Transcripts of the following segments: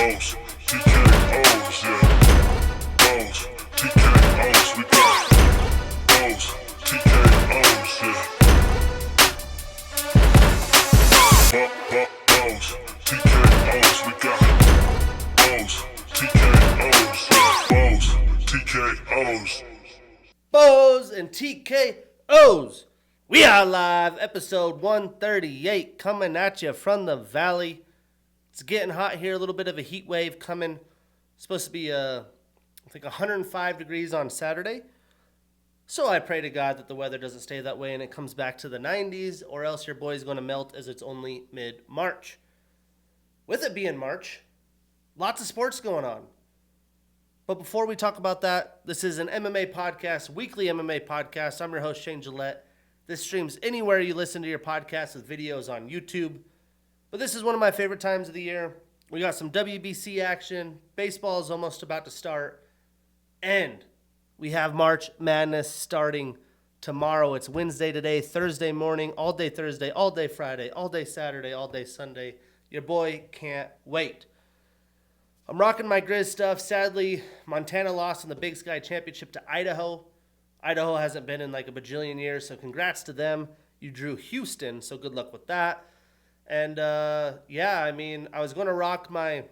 Bows, TKOs, yeah. Bows, TKOs, we got bows, TKOs, yeah. Bows, TKOs, we got bows, TKOs, yeah. Bows, TKOs. Bows and TKOs. We are live, episode 138, coming at you from the valley. It's getting hot here, a little bit of a heat wave coming. It's supposed to be, I think 105 degrees on Saturday. So I pray to God that the weather doesn't stay that way and it comes back to the 90s, or else your boy's going to melt as it's only mid-March. With it being March, lots of sports going on. But before we talk about that, this is an MMA podcast, weekly MMA podcast. I'm your host, Shane Gillette. This streams anywhere you listen to your podcast with videos on YouTube. But this is one of my favorite times of the year. We got some WBC action. Baseball is almost about to start. And we have March Madness starting tomorrow. It's Wednesday today, Thursday morning, all day Thursday, all day Friday, all day Saturday, all day Sunday. Your boy can't wait. I'm rocking my Grizz stuff. Sadly, Montana lost in the Big Sky Championship to Idaho. Idaho hasn't been in like a bajillion years, so congrats to them. You drew Houston, so good luck with that. And, I was going to rock my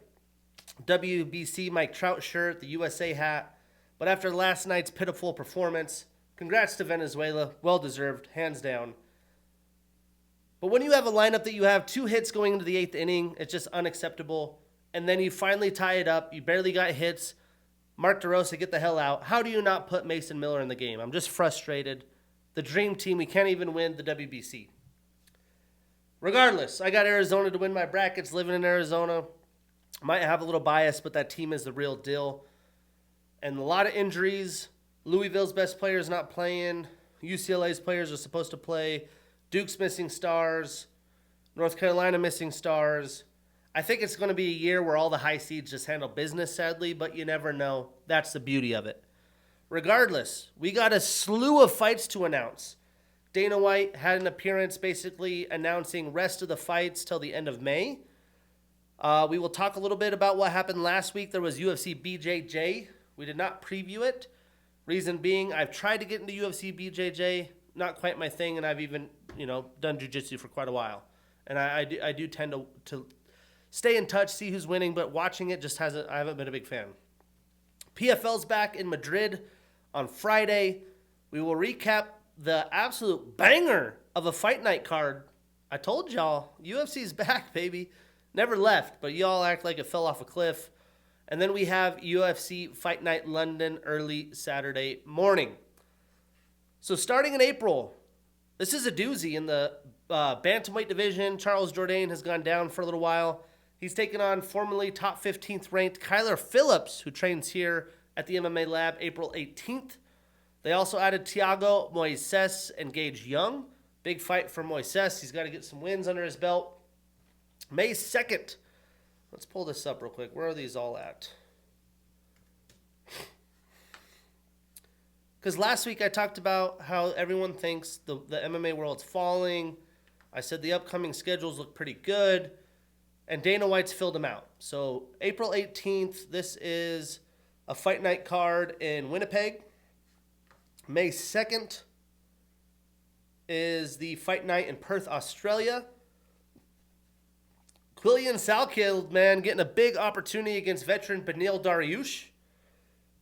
WBC Mike Trout shirt, the USA hat, but after last night's pitiful performance, congrats to Venezuela. Well-deserved, hands down. But when you have a lineup that you have 2 hits going into the 8th inning, it's just unacceptable. And then you finally tie it up. You barely got hits. Mark DeRosa, get the hell out. How do you not put Mason Miller in the game? I'm just frustrated. The dream team, we can't even win the WBC. Regardless, I got Arizona to win my brackets, living in Arizona. Might have a little bias, but that team is the real deal. And a lot of injuries. Louisville's best player is not playing. UCLA's players are supposed to play. Duke's missing stars. North Carolina missing stars. I think it's going to be a year where all the high seeds just handle business, sadly, but you never know. That's the beauty of it. Regardless, we got a slew of fights to announce. Dana White had an appearance basically announcing rest of the fights till the end of May. We will talk a little bit about what happened last week. There was UFC BJJ. We did not preview it. Reason being, I've tried to get into UFC BJJ. Not quite my thing, and I've even, done jiu-jitsu for quite a while. And I do tend to stay in touch, see who's winning, but watching it I haven't been a big fan. PFL's back in Madrid on Friday. We will recap the absolute banger of a fight night card. I told y'all, UFC's back, baby. Never left, but y'all act like it fell off a cliff. And then we have UFC Fight Night London early Saturday morning. So starting in April, this is a doozy in the bantamweight division. Charles Jourdain has gone down for a little while. He's taken on formerly top 15th ranked Kyler Phillips, who trains here at the MMA Lab April 18th. They also added Thiago Moises and Gage Young. Big fight for Moises. He's got to get some wins under his belt. May 2nd. Let's pull this up real quick. Where are these all at? Because last week I talked about how everyone thinks the MMA world's falling. I said the upcoming schedules look pretty good. And Dana White's filled them out. So April 18th, this is a fight night card in Winnipeg. May 2nd is the fight night in Perth, Australia. Gillian Salkild, man, getting a big opportunity against veteran Beneil Dariush.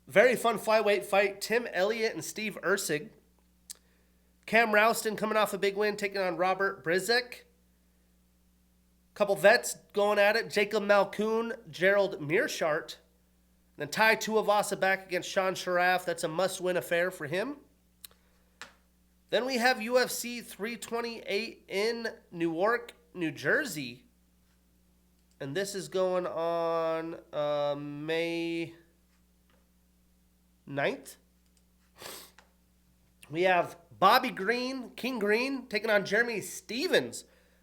Very fun flyweight fight. Tim Elliott and Steve Erceg. Cam Rouston coming off a big win, taking on Robert Brizek. Couple vets going at it. Jacob Malkoun, Gerald Mearshart. Then Tai Tuivasa back against Sean Sharaf. That's a must-win affair for him. Then we have UFC 328 in Newark, New Jersey. And this is going on May 9th. We have Bobby Green, King Green, taking on Jeremy Stevens.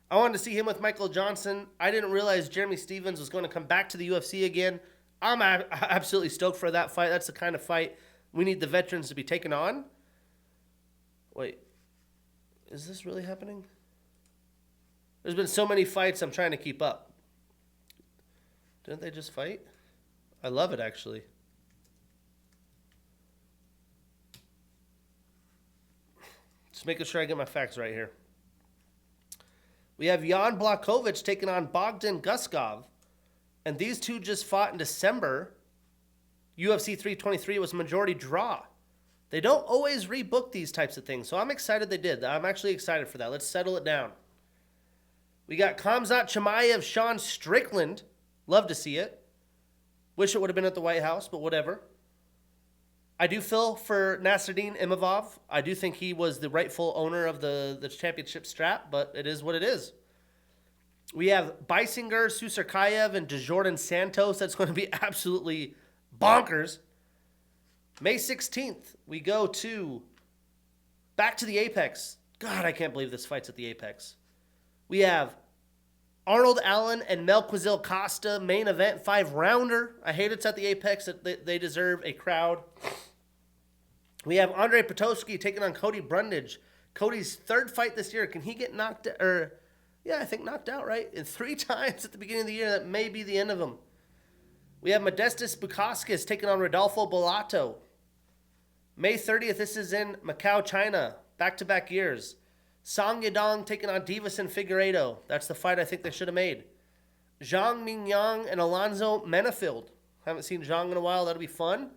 I wanted to see him with Michael Johnson. I didn't realize Jeremy Stevens was going to come back to the UFC again. I'm absolutely stoked for that fight. That's the kind of fight we need the veterans to be taken on. Wait, is this really happening? There's been so many fights, I'm trying to keep up. Didn't they just fight? I love it, actually. Just making sure I get my facts right here. We have Jan Blachowicz taking on Bogdan Guskov. And these two just fought in December. UFC 323 was a majority draw. They don't always rebook these types of things, so I'm excited they did. I'm actually excited for that. Let's settle it down. We got Khamzat Chimaev, Sean Strickland. Love to see it. Wish it would have been at the White House, but whatever. I do feel for Nasruddin Imavov. I do think he was the rightful owner of the championship strap, but it is what it is. We have Beisinger, Susarkayev, and DeJordan Santos. That's going to be absolutely bonkers. May 16th, we go back to the Apex. God, I can't believe this fight's at the Apex. We have Arnold Allen and Melquizil Costa, main event, 5-rounder. I hate it's at the Apex. They deserve a crowd. We have Andre Potosky taking on Cody Brundage. Cody's third fight this year. Can he get knocked out? I think knocked out, right? And 3 times at the beginning of the year. That may be the end of him. We have Modestas Bukauskas taking on Rodolfo Bellato. May 30th, this is in Macau, China. Back-to-back years. Song Yadong taking on Davison Figueiredo. That's the fight I think they should have made. Zhang Mingyang and Alonzo Menefield. Haven't seen Zhang in a while. That'll be fun.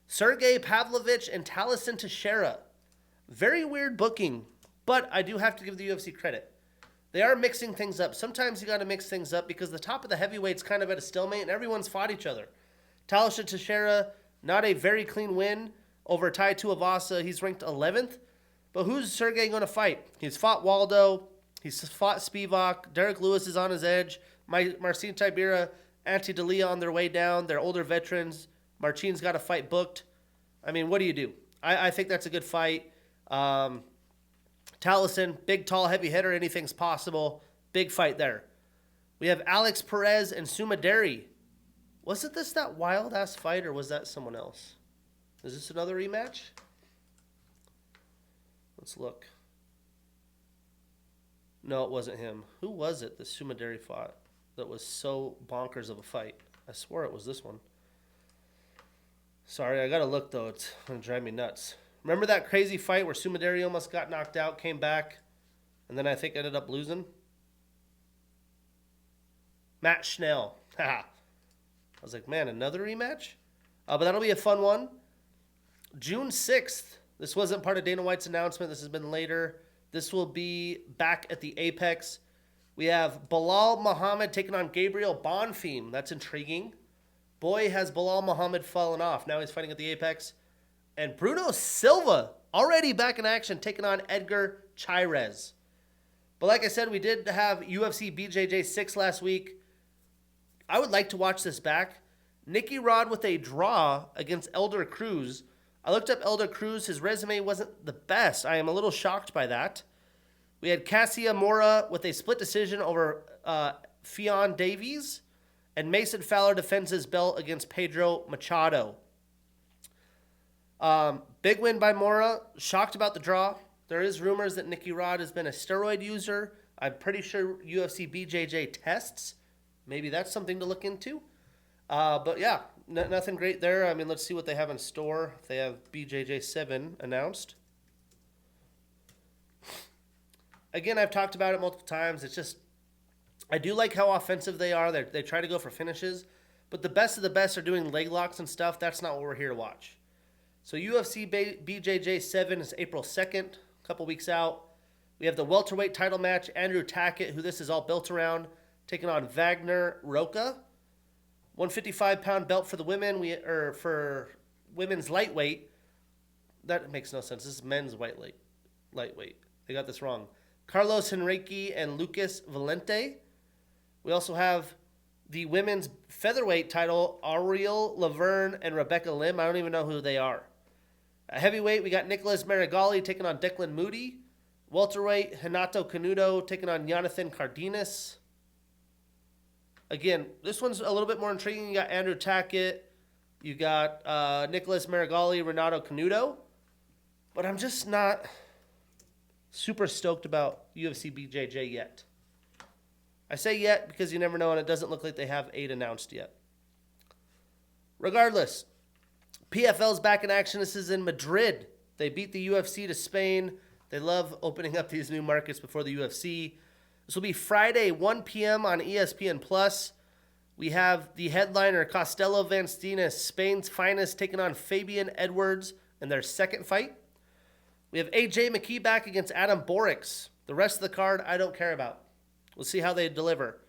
Sergey Pavlovich and Taliesin Teixeira. Very weird booking, but I do have to give the UFC credit. They are mixing things up. Sometimes you got to mix things up because the top of the heavyweight's kind of at a stalemate and everyone's fought each other. Taliesin Teixeira, not a very clean win over Tai Tuivasa. He's ranked 11th. But who's Sergey going to fight? He's fought Waldo. He's fought Spivak. Derek Lewis is on his edge. Marcin Tybura, Ante D'Elia on their way down. They're older veterans. Marcin's got a fight booked. I mean, what do you do? I think that's a good fight. Taliesin, big, tall, heavy hitter. Anything's possible. Big fight there. We have Alex Perez and Sumaderi. Wasn't this that wild-ass fight, or was that someone else? Is this another rematch? Let's look. No, it wasn't him. Who was it that Sumaderi fought that was so bonkers of a fight? I swore it was this one. Sorry, I got to look, though. It's going to drive me nuts. Remember that crazy fight where Sumaderi almost got knocked out, came back, and then I think ended up losing? Matt Schnell. I was like, man, another rematch? But that'll be a fun one. June 6th. This wasn't part of Dana White's announcement. This has been later. This will be back at the Apex. We have Bilal Muhammad taking on Gabriel Bonfim. That's intriguing. Boy, has Bilal Muhammad fallen off. Now he's fighting at the Apex. And Bruno Silva, already back in action, taking on Edgar Chairez. But like I said, we did have UFC BJJ 6 last week. I would like to watch this back. Nicky Rod with a draw against Elder Cruz. I looked up Elder Cruz. His resume wasn't the best. I am a little shocked by that. We had Cassia Mora with a split decision over Fionn Davies. And Mason Fowler defends his belt against Pedro Machado. Big win by Mora. Shocked about the draw. There is rumors that Nicky Rod has been a steroid user. I'm pretty sure UFC BJJ tests. Maybe that's something to look into. But yeah, nothing great there. I mean, let's see what they have in store. They have BJJ 7 announced. Again, I've talked about it multiple times. It's just, I do like how offensive they are. They try to go for finishes. But the best of the best are doing leg locks and stuff. That's not what we're here to watch. So UFC BJJ 7 is April 2nd, a couple weeks out. We have the welterweight title match. Andrew Tackett, who this is all built around, taking on Wagner Roca. 155-pound belt for the women. For women's lightweight. That makes no sense. This is men's lightweight. They got this wrong. Carlos Henrique and Lucas Valente. We also have the women's featherweight title, Ariel Laverne and Rebecca Lim. I don't even know who they are. At heavyweight, we got Nicholas Marigali taking on Declan Moody. Welterweight, Renato Canuto taking on Jonathan Cardenas. Again, this one's a little bit more intriguing. You got Andrew Tackett. You got Nicholas Marigali, Renato Canuto. But I'm just not super stoked about UFC BJJ yet. I say yet because you never know, and it doesn't look like they have 8 announced yet. Regardless, PFL's back in action. This is in Madrid. They beat the UFC to Spain. They love opening up these new markets before the UFC. This will be Friday, 1 p.m. on ESPN+. We have the headliner, Castelo Vansteena, Spain's finest, taking on Fabian Edwards in their second fight. We have AJ Myktybek against Adam Borics. The rest of the card, I don't care about. We'll see how they deliver.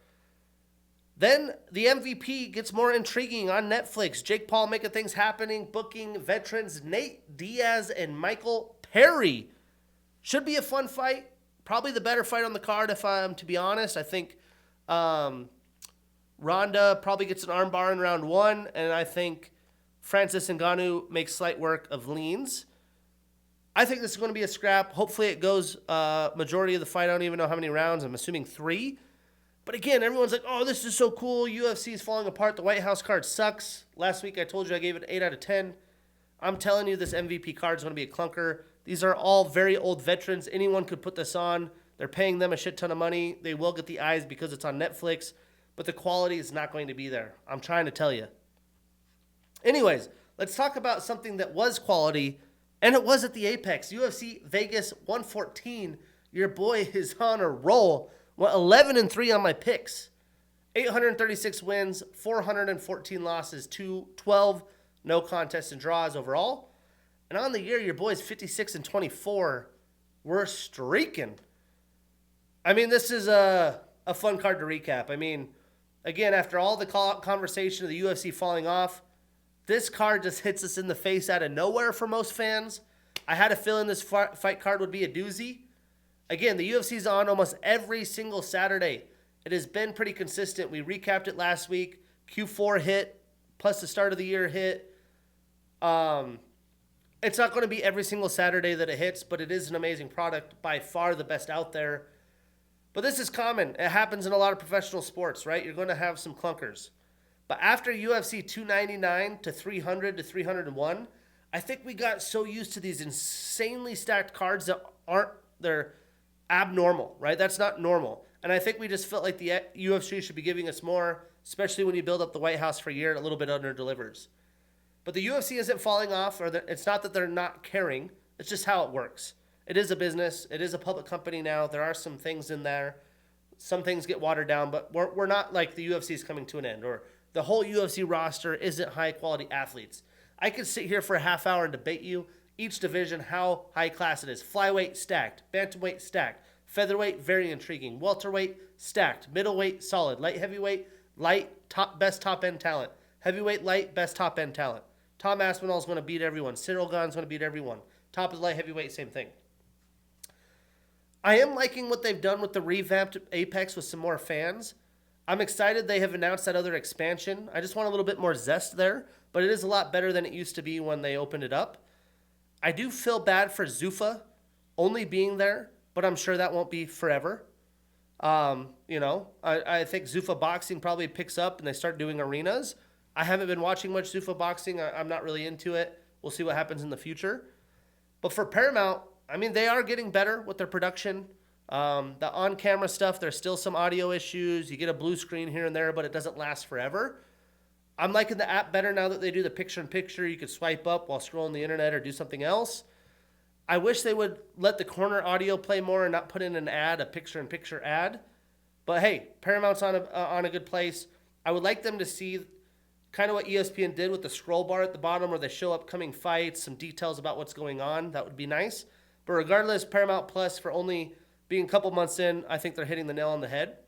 Then the MVP gets more intriguing on Netflix. Jake Paul making things happening, booking veterans Nate Diaz and Michael Perry. Should be a fun fight. Probably the better fight on the card, if I'm to be honest. I think Ronda probably gets an armbar in round 1, and I think Francis Ngannou makes slight work of leans. I think this is going to be a scrap. Hopefully it goes majority of the fight. I don't even know how many rounds. I'm assuming 3. But again, everyone's like, oh, this is so cool. UFC is falling apart. The White House card sucks. Last week I told you I gave it 8 out of 10. I'm telling you this MVP card is going to be a clunker. These are all very old veterans. Anyone could put this on. They're paying them a shit ton of money. They will get the eyes because it's on Netflix. But the quality is not going to be there. I'm trying to tell you. Anyways, let's talk about something that was quality, and it was at the Apex. UFC Vegas 114. Your boy is on a roll. Went 11-3 on my picks. 836 wins, 414 losses, 12 no contests and draws overall. And on the year, your boy's 56-24. We're streaking. I mean, this is a fun card to recap. I mean, again, after all the conversation of the UFC falling off, this card just hits us in the face out of nowhere for most fans. I had a feeling this fight card would be a doozy. Again, the UFC's on almost every single Saturday. It has been pretty consistent. We recapped it last week. Q4 hit, plus the start of the year hit. It's not going to be every single Saturday that it hits, but it is an amazing product, by far the best out there. But this is common. It happens in a lot of professional sports, right? You're going to have some clunkers. But after UFC 299 to 300 to 301, I think we got so used to these insanely stacked cards that they're abnormal, right? That's not normal. And I think we just felt like the UFC should be giving us more, especially when you build up the White House for a year and a little bit under delivers. But the UFC isn't falling off, or it's not that they're not caring. It's just how it works. It is a business. It is a public company now. There are some things in there. Some things get watered down, but we're not like the UFC is coming to an end, or the whole UFC roster isn't high-quality athletes. I could sit here for a half hour and debate you each division, how high class it is. Flyweight, stacked. Bantamweight, stacked. Featherweight, very intriguing. Welterweight, stacked. Middleweight, solid. Light heavyweight, light, best top-end talent. Heavyweight, light, best top-end talent. Tom Aspinall is going to beat everyone. Cyril Gane's going to beat everyone. Top of the light heavyweight, same thing. I am liking what they've done with the revamped Apex with some more fans. I'm excited they have announced that other expansion. I just want a little bit more zest there, but it is a lot better than it used to be when they opened it up. I do feel bad for Zuffa only being there, but I'm sure that won't be forever. I think Zuffa boxing probably picks up and they start doing arenas. I haven't been watching much Zuffa boxing. I'm not really into it. We'll see what happens in the future. But for Paramount, I mean, they are getting better with their production. The on-camera stuff, there's still some audio issues. You get a blue screen here and there, but it doesn't last forever. I'm liking the app better now that they do the picture-in-picture. You could swipe up while scrolling the internet or do something else. I wish they would let the corner audio play more and not put in an ad, a picture-in-picture ad. But hey, Paramount's on a good place. I would like them to see kind of what ESPN did with the scroll bar at the bottom where they show upcoming fights, some details about what's going on. That would be nice. But regardless, Paramount Plus, for only being a couple months in, I think they're hitting the nail on the head.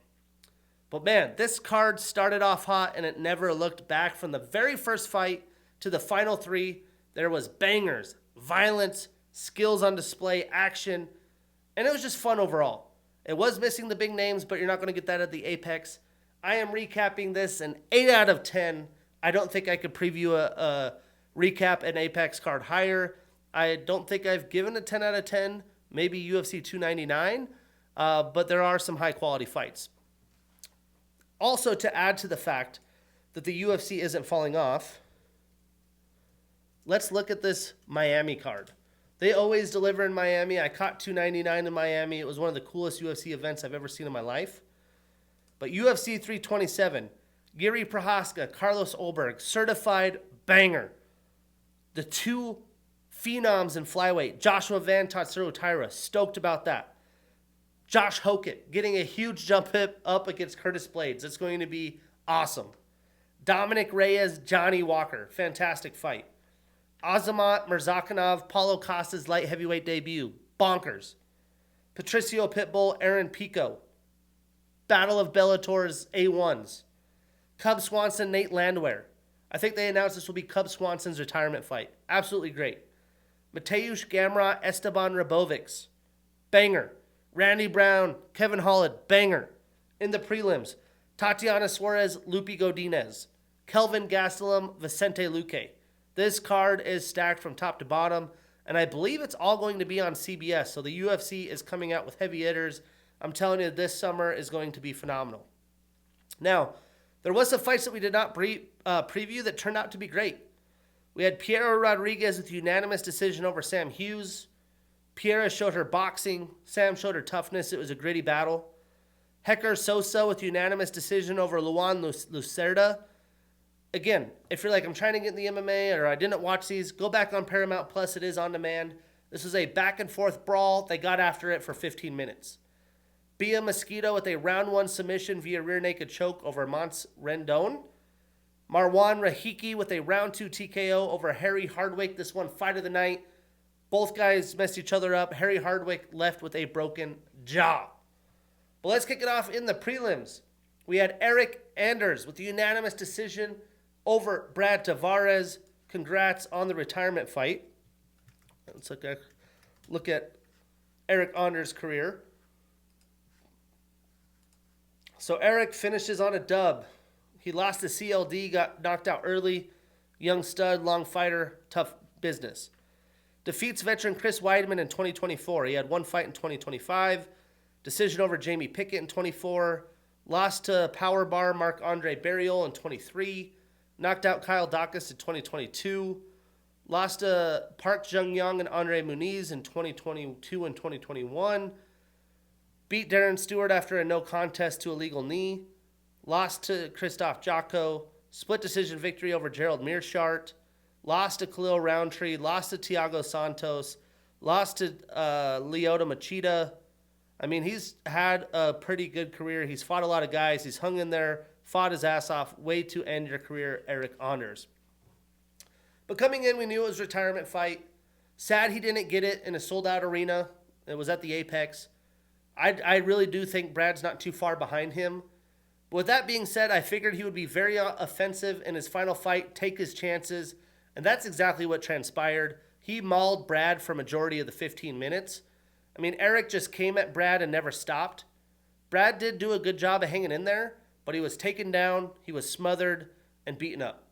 But man, this card started off hot and it never looked back. From the very first fight to the final 3, there was bangers, violence, skills on display, action, and it was just fun overall. It was missing the big names, but you're not going to get that at the Apex. I am recapping this an 8 out of 10. I don't think I could preview a recap an Apex card higher. I don't think I've given a 10 out of 10, maybe UFC 299, but there are some high-quality fights. Also, to add to the fact that the UFC isn't falling off, let's look at this Miami card. They always deliver in Miami. I caught 299 in Miami. It was one of the coolest UFC events I've ever seen in my life. But UFC 327, Giri Prohaska, Carlos Ulberg, certified banger. The two phenoms in flyweight, Joshua Van Tatsuro Taira, stoked about that. Josh Hokett getting a huge jump up against Curtis Blades. That's going to be awesome. Dominic Reyes, Johnny Walker, fantastic fight. Azamat Murzakanov, Paulo Costa's light heavyweight debut, bonkers. Patricio Pitbull, Aaron Pico, Battle of Bellator's A1s. Cub Swanson, Nate Landwehr. I think they announced this will be Cub Swanson's retirement fight. Absolutely great. Mateusz Gamrot, Esteban Rabovics. Banger. Randy Brown, Kevin Holland. Banger. In the prelims, Tatiana Suarez, Lupi Godinez. Kelvin Gastelum, Vicente Luque. This card is stacked from top to bottom, and I believe it's all going to be on CBS, so the UFC is coming out with heavy hitters. I'm telling you, this summer is going to be phenomenal. Now, there was some fights that we did not preview that turned out to be great. We had Piera Rodriguez with unanimous decision over Sam Hughes. Piera showed her boxing. Sam showed her toughness. It was a gritty battle. Hector Sousa with unanimous decision over Luan Lucerda. Again, if you're like, I'm trying to get in the MMA or I didn't watch these, go back on Paramount Plus. It is on demand. This was a back and forth brawl. They got after it for 15 minutes. Bia Mosquito with a round 1 submission via rear naked choke over Mons Rendon. Marwan Rahiki with a round 2 TKO over Harry Hardwick. This one, fight of the night. Both guys messed each other up. Harry Hardwick left with a broken jaw. But let's kick it off in the prelims. We had Eryk Anders with a unanimous decision over Brad Tavares. Congrats on the retirement fight. Let's look at Eryk Anders' career. So Eryk finishes on a dub. He lost to CLD, got knocked out early. Young stud, long fighter, tough business. Defeats veteran Chris Weidman in 2024. He had one fight in 2025. Decision over Jamie Pickett in 24. Lost to Power Bar Marc-Andre Barriol in 23. Knocked out Kyle Dacus in 2022. Lost to Park Jung-young and Andre Muniz in 2022 and 2021. Beat Darren Stewart after a no contest to a legal knee. Lost to Christoph Jocko. Split decision victory over Gerald Mearshart. Lost to Khalil Roundtree. Lost to Thiago Santos. Lost to Lyoto Machida. I mean, he's had a pretty good career. He's fought a lot of guys. He's hung in there, fought his ass off. Way to end your career, Eryk Anders. But coming in, we knew it was a retirement fight. Sad he didn't get it in a sold-out arena. It was at the Apex. I really do think Brad's not too far behind him. But with that being said, I figured he would be very offensive in his final fight, take his chances, and that's exactly what transpired. He mauled Brad for a majority of the 15 minutes. I mean, Eryk just came at Brad and never stopped. Brad did do a good job of hanging in there, but he was taken down, he was smothered, and beaten up.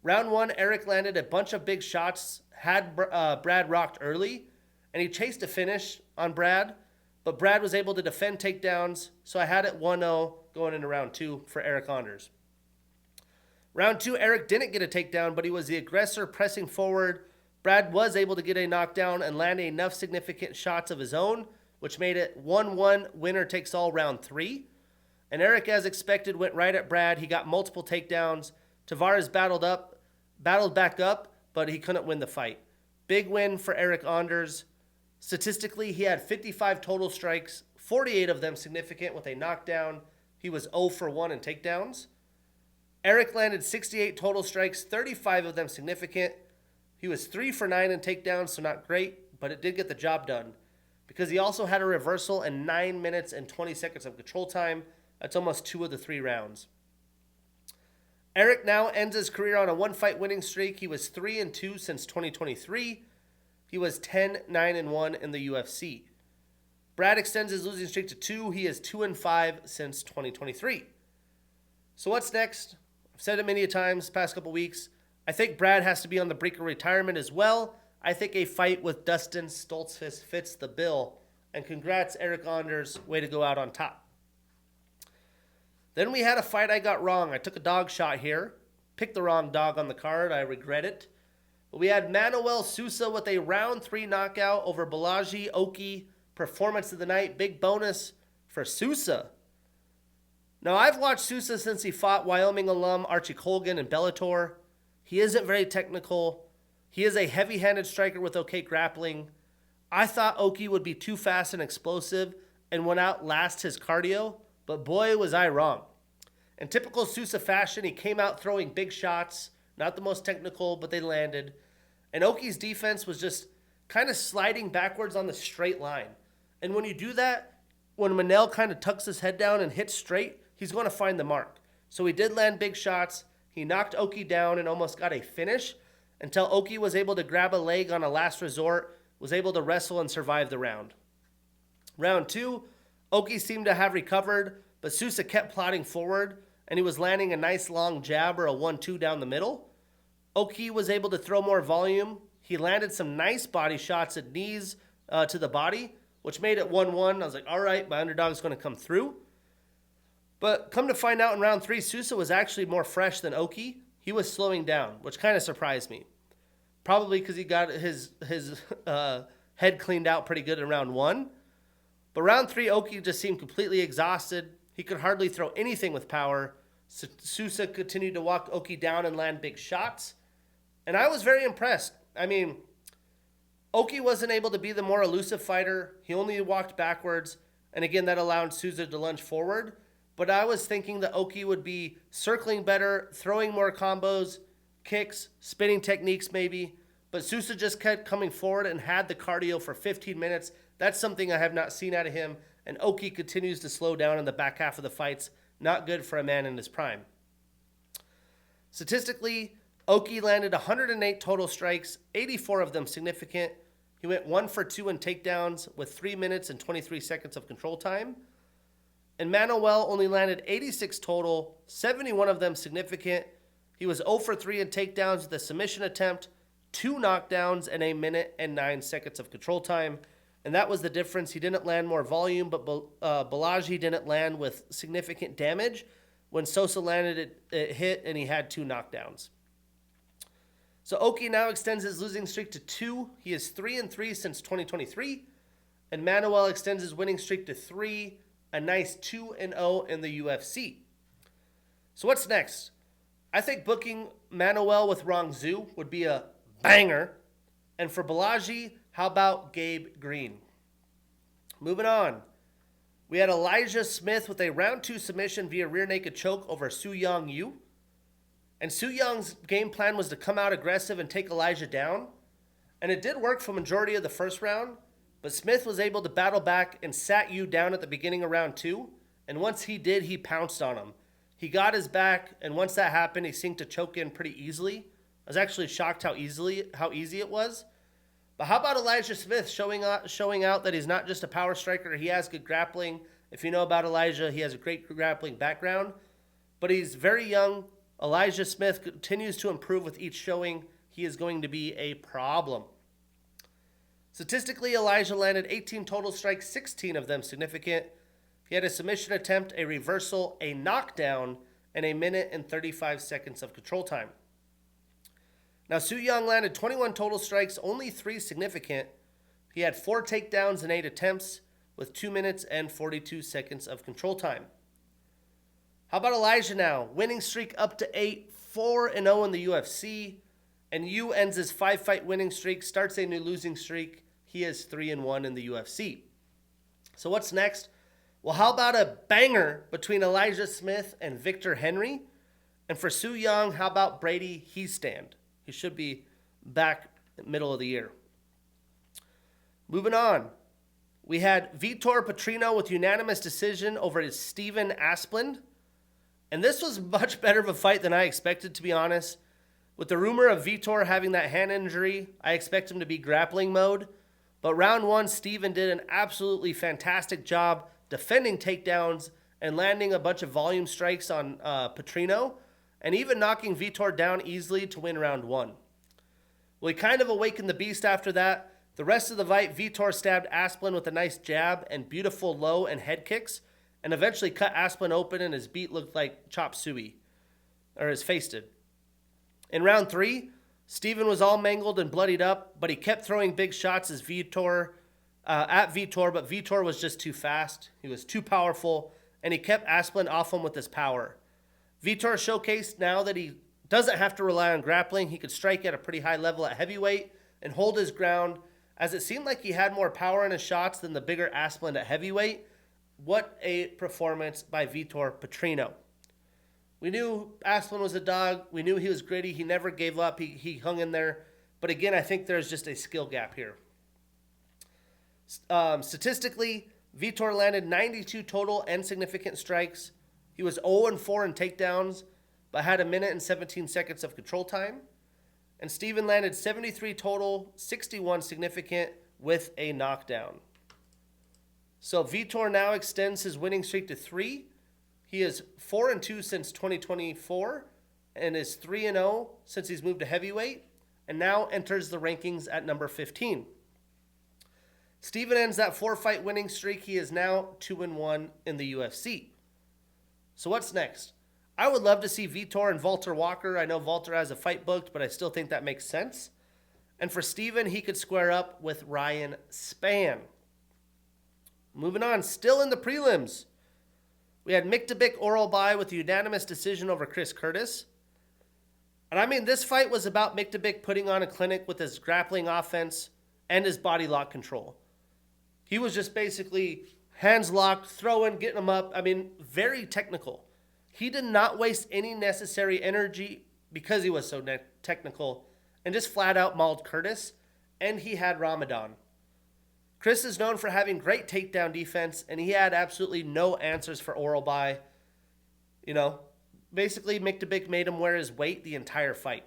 Round 1, Eryk landed a bunch of big shots, had Brad rocked early, and he chased a finish on Brad, but Brad was able to defend takedowns, so I had it 1-0 going into round 2 for Eryk Anders. Round 2, Eryk didn't get a takedown, but he was the aggressor pressing forward. Brad was able to get a knockdown and land enough significant shots of his own, which made it 1-1, winner takes all round 3. And Eryk, as expected, went right at Brad. He got multiple takedowns. Tavares battled back up, but he couldn't win the fight. Big win for Eryk Anders. Statistically, he had 55 total strikes, 48 of them significant with a knockdown. He was 0 for 1 in takedowns. Eryk landed 68 total strikes, 35 of them significant. He was 3 for 9 in takedowns, so not great, but it did get the job done. Because he also had a reversal and 9 minutes and 20 seconds of control time. That's almost 2 of the 3 rounds. Eryk now ends his career on a 1-fight winning streak. He was 3-2 since 2023. He was 10-9-1 in the UFC. Brad extends his losing streak to 2. He is 2-5 since 2023. So what's next? I've said it many times past couple weeks. I think Brad has to be on the brink of retirement as well. I think a fight with Dustin Stoltzfus fits the bill. And congrats, Eryk Anders. Way to go out on top. Then we had a fight I got wrong. I took a dog shot here. Picked the wrong dog on the card. I regret it. But we had Manoel Sousa with a round 3 knockout over Bolaji Oki. Performance of the night. Big bonus for Sousa. Now, I've watched Sousa since he fought Wyoming alum Archie Colgan in Bellator. He isn't very technical. He is a heavy-handed striker with okay grappling. I thought Oki would be too fast and explosive and would outlast his cardio, but boy, was I wrong. In typical Sousa fashion, he came out throwing big shots, not the most technical, but they landed. And Oki's defense was just kind of sliding backwards on the straight line. And when you do that, when Manoel kind of tucks his head down and hits straight, he's going to find the mark. So he did land big shots. He knocked Oki down and almost got a finish until Oki was able to grab a leg on a last resort, was able to wrestle and survive the round. Round 2, Oki seemed to have recovered, but Sousa kept plodding forward, and he was landing a nice long jab or a 1-2 down the middle. Oki was able to throw more volume. He landed some nice body shots at knees to the body, which made it 1-1. I was like, all right, my underdog's going to come through. But come to find out in round 3, Sousa was actually more fresh than Oki. He was slowing down, which kind of surprised me. Probably because he got his head cleaned out pretty good in round 1. But round 3, Oki just seemed completely exhausted. He could hardly throw anything with power. Sousa continued to walk Oki down and land big shots. And I was very impressed. I mean, Oki wasn't able to be the more elusive fighter. He only walked backwards. And again, that allowed Sousa to lunge forward. But I was thinking that Oki would be circling better, throwing more combos, kicks, spinning techniques maybe. But Sousa just kept coming forward and had the cardio for 15 minutes. That's something I have not seen out of him. And Oki continues to slow down in the back half of the fights. Not good for a man in his prime. Statistically, Oki landed 108 total strikes, 84 of them significant. He went 1 for 2 in takedowns with 3 minutes and 23 seconds of control time. And Manoel only landed 86 total, 71 of them significant. He was 0 for 3 in takedowns with a submission attempt, 2 knockdowns, and 1 minute and 9 seconds of control time. And that was the difference. He didn't land more volume, but Bolaji didn't land with significant damage. When Sousa landed, it hit, and he had 2 knockdowns. So Oki now extends his losing streak to 2. He is 3-3 since 2023. And Manoel extends his winning streak to 3, a nice 2-0 in the UFC. So what's next? I think booking Manoel with Rong Zhu would be a banger. And for Bolaji, how about Gabe Green? Moving on. We had Elijah Smith with a round 2 submission via rear naked choke over Suyoung. And Suyoung's game plan was to come out aggressive and take Elijah down. And it did work for the majority of the first round. But Smith was able to battle back and sat Yu down at the beginning of round 2. And once he did, he pounced on him. He got his back, and once that happened, he seemed to choke in pretty easily. I was actually shocked how easy it was. But how about Elijah Smith showing out that he's not just a power striker, he has good grappling. If you know about Elijah, he has a great grappling background. But he's very young. Elijah Smith continues to improve with each showing. He is going to be a problem. Statistically, Elijah landed 18 total strikes, 16 of them significant. He had a submission attempt, a reversal, a knockdown, and 1 minute and 35 seconds of control time. Now, Suyoung landed 21 total strikes, only 3 significant. He had 4 takedowns and 8 attempts with 2 minutes and 42 seconds of control time. How about Elijah now? Winning streak up to 8, 4-0 in the UFC. And Yu ends his 5-fight winning streak, starts a new losing streak. He is 3-1 in the UFC. So what's next? Well, how about a banger between Elijah Smith and Victor Henry? And for Suyoung, how about Brady Hiestand? He should be back middle of the year. Moving on. We had Vitor Petrino with unanimous decision over his Steven Asplund. And this was much better of a fight than I expected, to be honest. With the rumor of Vitor having that hand injury, I expect him to be grappling mode. But round 1, Steven did an absolutely fantastic job defending takedowns and landing a bunch of volume strikes on Petrino, and even knocking Vitor down easily to win round 1. Well, he kind of awakened the beast after that. The rest of the fight, Vitor stabbed Asplund with a nice jab and beautiful low and head kicks, and eventually cut Asplund open, and his beat looked like chop suey, or his face did. In round 3, Steven was all mangled and bloodied up, but he kept throwing big shots at Vitor, but Vitor was just too fast. He was too powerful, and he kept Asplund off him with his power. Vitor showcased now that he doesn't have to rely on grappling. He could strike at a pretty high level at heavyweight and hold his ground, as it seemed like he had more power in his shots than the bigger Asplund at heavyweight. What a performance by Vitor Petrino. We knew Asplund was a dog. We knew he was gritty. He never gave up. He hung in there. But again, I think there's just a skill gap here. Statistically, Vitor landed 92 total and significant strikes. He was 0-4 in takedowns, but had 1 minute and 17 seconds of control time. And Steven landed 73 total, 61 significant, with a knockdown. So Vitor now extends his winning streak to 3. He is 4-2 since 2024 and is 3-0 since he's moved to heavyweight, and now enters the rankings at number 15. Steven ends that 4-fight winning streak. He is now 2-1 in the UFC. So what's next? I would love to see Vitor and Walter Walker. I know Walter has a fight booked, but I still think that makes sense. And for Steven, he could square up with Ryan Spann. Moving on, still in the prelims. We had Myktybek Orolbai with a unanimous decision over Chris Curtis. And I mean, this fight was about Myktybek putting on a clinic with his grappling offense and his body lock control. He was just basically hands locked, throwing, getting him up. I mean, very technical. He did not waste any necessary energy because he was so technical and just flat out mauled Curtis. And he had Ramadan. Chris is known for having great takedown defense, and he had absolutely no answers for Orolbai. You know, basically Myktybek made him wear his weight the entire fight.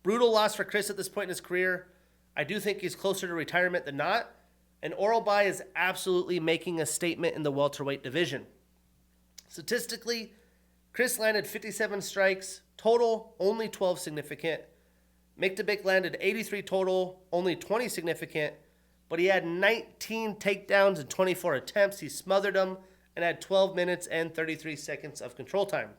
Brutal loss for Chris at this point in his career. I do think he's closer to retirement than not, and Orolbai is absolutely making a statement in the welterweight division. Statistically, Chris landed 57 strikes, total only 12 significant. Myktybek landed 83 total, only 20 significant, but he had 19 takedowns and 24 attempts. He smothered them and had 12 minutes and 33 seconds of control time.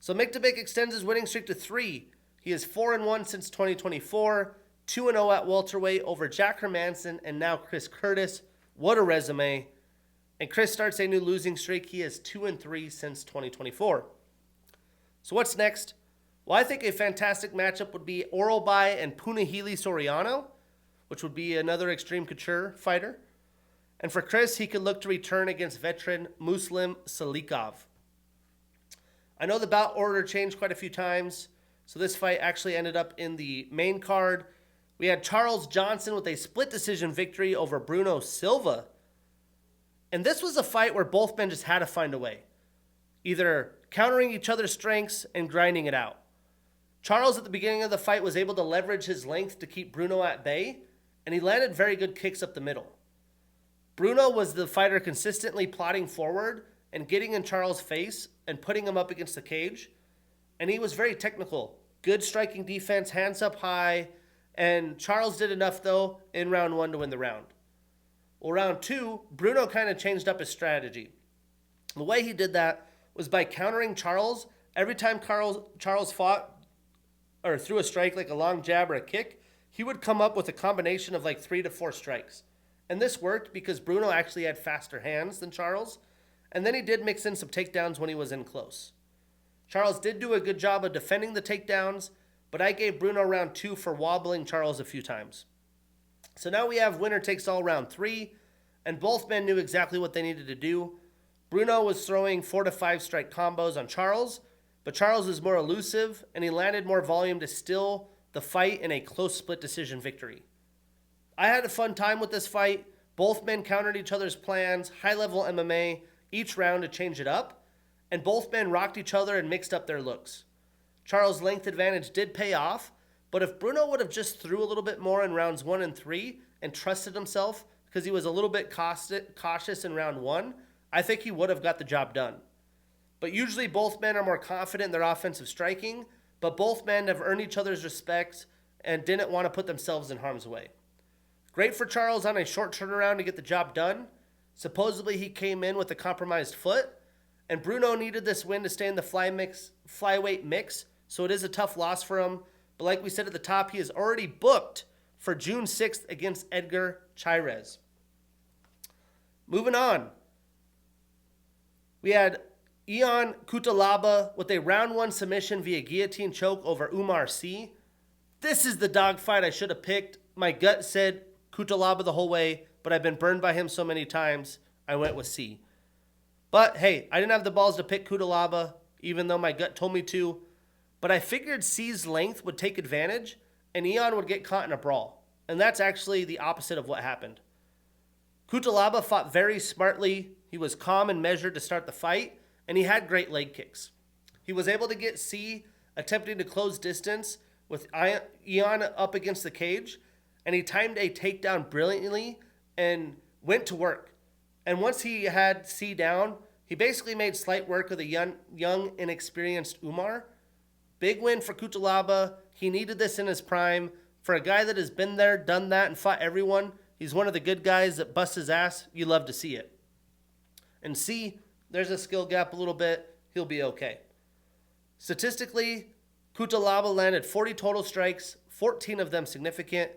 So Myktybek extends his winning streak to 3. He is 4-1 since 2024, 2-0 at welterweight over Jack Hermanson and now Chris Curtis. What a resume. And Chris starts a new losing streak. He is 2-3 since 2024. So what's next? Well, I think a fantastic matchup would be Orolbai and Punahele Soriano, which would be another Extreme Couture fighter. And for Chris, he could look to return against veteran Muslim Salikov. I know the bout order changed quite a few times, so this fight actually ended up in the main card. We had Charles Johnson with a split decision victory over Bruno Silva. And this was a fight where both men just had to find a way, either countering each other's strengths and grinding it out. Charles at the beginning of the fight was able to leverage his length to keep Bruno at bay, and he landed very good kicks up the middle. Bruno was the fighter consistently plodding forward and getting in Charles' face and putting him up against the cage, and he was very technical. Good striking defense, hands up high, and Charles did enough, though, in round 1 to win the round. Well, round 2, Bruno kind of changed up his strategy. The way he did that was by countering Charles. Every time Charles fought or threw a strike, like a long jab or a kick, he would come up with a combination of like 3 to 4 strikes. And this worked because Bruno actually had faster hands than Charles. And then he did mix in some takedowns when he was in close. Charles did do a good job of defending the takedowns, but I gave Bruno round 2 for wobbling Charles a few times. So now we have winner takes all round 3, and both men knew exactly what they needed to do. Bruno was throwing 4 to 5 strike combos on Charles, but Charles was more elusive, and he landed more volume to still the fight in a close split decision victory. I had a fun time with this fight. Both men countered each other's plans, high-level MMA, each round to change it up, and both men rocked each other and mixed up their looks. Charles' length advantage did pay off, but if Bruno would have just threw a little bit more in rounds 1 and 3 and trusted himself because he was a little bit cautious in round 1, I think he would have got the job done. But usually both men are more confident in their offensive striking, but both men have earned each other's respect and didn't want to put themselves in harm's way. Great for Charles on a short turnaround to get the job done. Supposedly he came in with a compromised foot, and Bruno needed this win to stay in the flyweight mix, so it is a tough loss for him. But like we said at the top, he is already booked for June 6th against Edgar Chairez. Moving on. We had Ion Cutelaba with a round 1 submission via guillotine choke over Oumar Sy. This is the dogfight I should have picked. My gut said Cutelaba the whole way, but I've been burned by him so many times, I went with Sy. But hey, I didn't have the balls to pick Cutelaba, even though my gut told me to. But I figured Sy's length would take advantage, and Ion would get caught in a brawl. And that's actually the opposite of what happened. Cutelaba fought very smartly. He was calm and measured to start the fight, and he had great leg kicks. He was able to get Sy attempting to close distance with Ion up against the cage, and he timed a takedown brilliantly and went to work. And once he had Sy down, he basically made slight work of the young inexperienced Oumar. Big win for Cutelaba. He needed this in his prime. For a guy that has been there, done that, and fought everyone, he's one of the good guys that busts his ass. You love to see it. And Sy, there's a skill gap a little bit. He'll be okay. Statistically, Cutelaba landed 40 total strikes, 14 of them significant.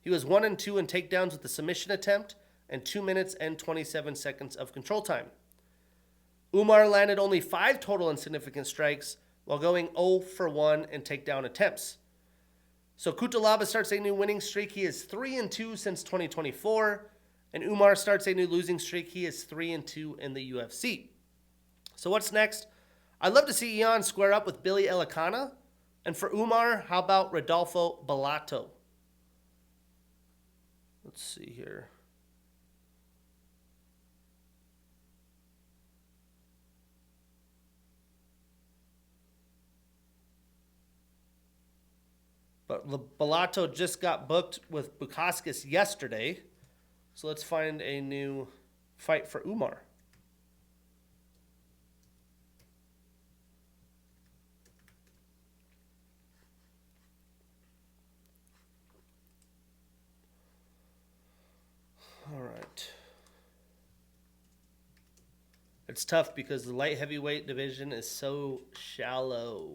He was 1-2 in takedowns with the submission attempt and 2 minutes and 27 seconds of control time. Oumar landed only 5 total insignificant strikes while going 0 for 1 in takedown attempts. So Cutelaba starts a new winning streak. He is 3-2 since 2024. And Oumar starts a new losing streak. He is 3-2 in the UFC. So what's next? I'd love to see Ion square up with Billy Elikana. And for Oumar, how about Rodolfo Bellato? Let's see here. But Bellato just got booked with Bukauskas yesterday. So let's find a new fight for Oumar. All right. It's tough because the light heavyweight division is so shallow.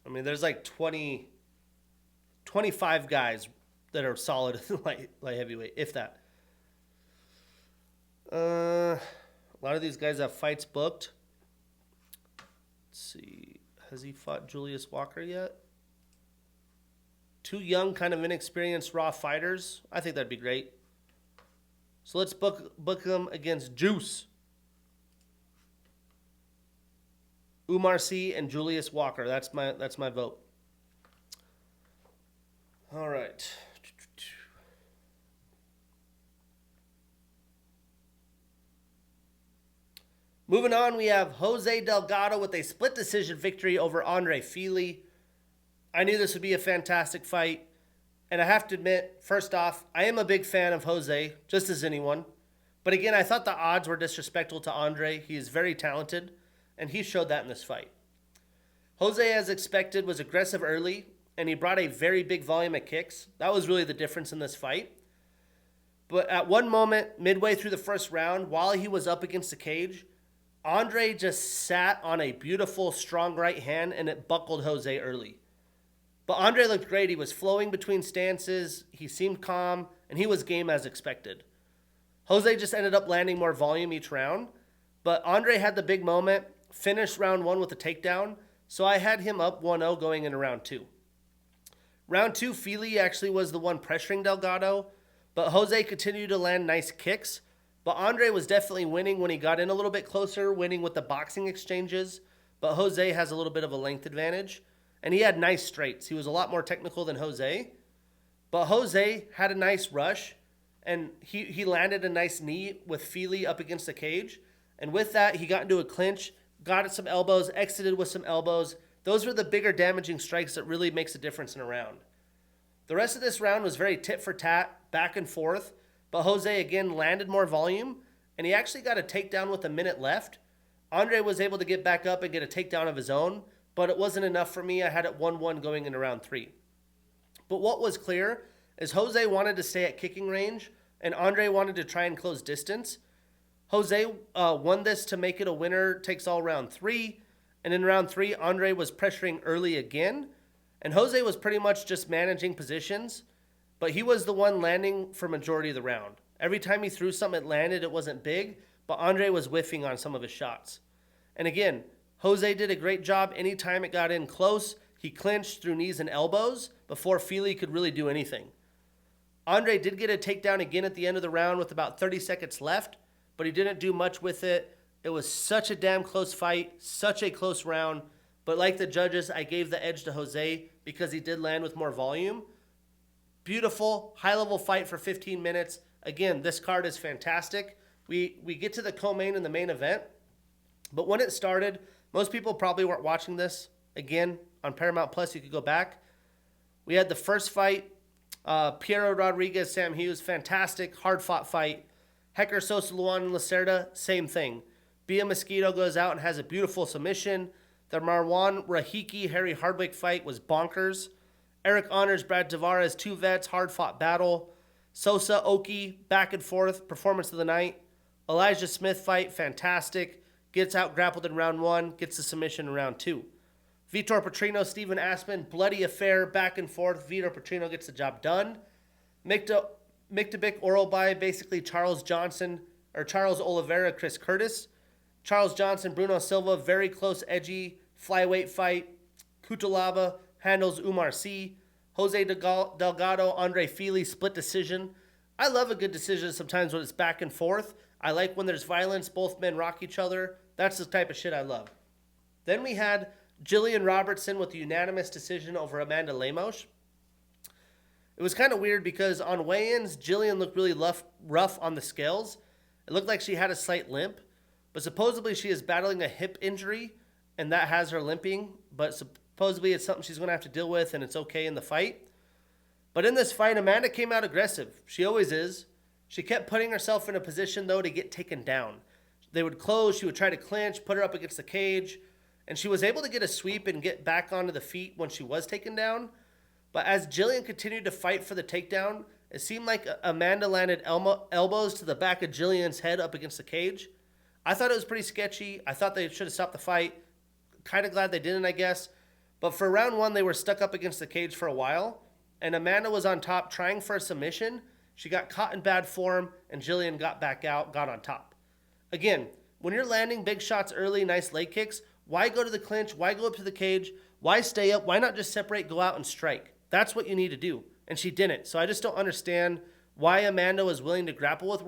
I mean, there's like 25 guys that are solid in light heavyweight, if that. A lot of these guys have fights booked. Let's see. Has he fought Julius Walker yet? 2 young, kind of inexperienced raw fighters. I think that'd be great. So let's book them against Juice, Oumar Sy, and Julius Walker. That's my vote. All right. Moving on, we have Jose Delgado with a split decision victory over Andre Fili. I knew this would be a fantastic fight. And I have to admit, first off, I am a big fan of Jose, just as anyone. But again, I thought the odds were disrespectful to Andre. He is very talented, and he showed that in this fight. Jose, as expected, was aggressive early, and he brought a very big volume of kicks. That was really the difference in this fight. But at one moment, midway through the first round, while he was up against the cage, Andre just sat on a beautiful, strong right hand, and it buckled Jose early. But Andre looked great. He was flowing between stances. He seemed calm, and he was game as expected. Jose just ended up landing more volume each round. But Andre had the big moment, finished round 1 with a takedown, so I had him up 1-0 going into round 2. Round 2, Fili actually was the one pressuring Delgado, but Jose continued to land nice kicks. But Andre was definitely winning when he got in a little bit closer, winning with the boxing exchanges. But Jose has a little bit of a length advantage. And he had nice straights. He was a lot more technical than Jose. But Jose had a nice rush. And he landed a nice knee with Fili up against the cage. And with that, he got into a clinch, got at some elbows, exited with some elbows. Those were the bigger damaging strikes that really makes a difference in a round. The rest of this round was very tit for tat, back and forth. But Jose, again, landed more volume, and he actually got a takedown with a minute left. Andre was able to get back up and get a takedown of his own, but it wasn't enough for me. I had it 1-1 going into round 3. But what was clear is Jose wanted to stay at kicking range, and Andre wanted to try and close distance. Jose won this to make it a winner takes all round 3, and in round 3, Andre was pressuring early again, and Jose was pretty much just managing positions. but he was the one landing for majority of the round. Every time he threw something, it landed. It wasn't big, but Andre was whiffing on some of his shots. And again, Jose did a great job. Anytime it got in close, he clinched through knees and elbows before Fili could really do anything. Andre did get a takedown again at the end of the round with about 30 seconds left, but he didn't do much with it. It was such a damn close fight, such a close round. But like the judges, I gave the edge to Jose because he did land with more volume. Beautiful, high-level fight for 15 minutes. Again, this card is fantastic. We get to the co-main and the main event. But when it started, most people probably weren't watching this. Again, on Paramount Plus, you could go back. We had the first fight, Piero Rodriguez, Sam Hughes, fantastic, hard-fought fight. Hecker, Sousa, Luan, and Lacerda, same thing. Bia Mosquito goes out and has a beautiful submission. The Marwan Rahiki, Harry Hardwick fight was bonkers. Eryk honors Brad Tavares, two vets, hard-fought battle. Sousa, Oki, back and forth, performance of the night. Elijah Smith fight, fantastic. Gets out grappled in round 1, gets the submission in round 2. Vitor Petrino, Stephen Asplund, bloody affair, back and forth. Vitor Petrino gets the job done. Myktybek, Orolbai, basically Charles Oliveira, Chris Curtis. Charles Johnson, Bruno Silva, very close, edgy, flyweight fight. Cutelaba handles Oumar Sy. Jose Delgado, Andre Fili, split decision. I love a good decision sometimes when it's back and forth. I like when there's violence, both men rock each other. That's the type of shit I love. Then we had Gillian Robertson with a unanimous decision over Amanda Lemos. It was kind of weird because on weigh-ins, Gillian looked really rough on the scales. It looked like she had a slight limp, but supposedly she is battling a hip injury, and that has her limping, but supposedly it's something she's going to have to deal with, and it's okay in the fight. But in this fight, Amanda came out aggressive. She always is. She kept putting herself in a position, though, to get taken down. They would close, she would try to clinch, put her up against the cage, and she was able to get a sweep and get back onto the feet when she was taken down. But as Gillian continued to fight for the takedown, it seemed like Amanda landed elbows to the back of Gillian's head up against the cage. I thought it was pretty sketchy. I thought they should have stopped the fight. Kind of glad they didn't, I guess. But for round 1, they were stuck up against the cage for a while, and Amanda was on top trying for a submission. She got caught in bad form, and Gillian got back out, got on top. Again, when you're landing big shots early, nice leg kicks, why go to the clinch? Why go up to the cage? Why stay up? Why not just separate, go out, and strike? That's what you need to do. And she didn't. So I just don't understand why Amanda was willing to grapple with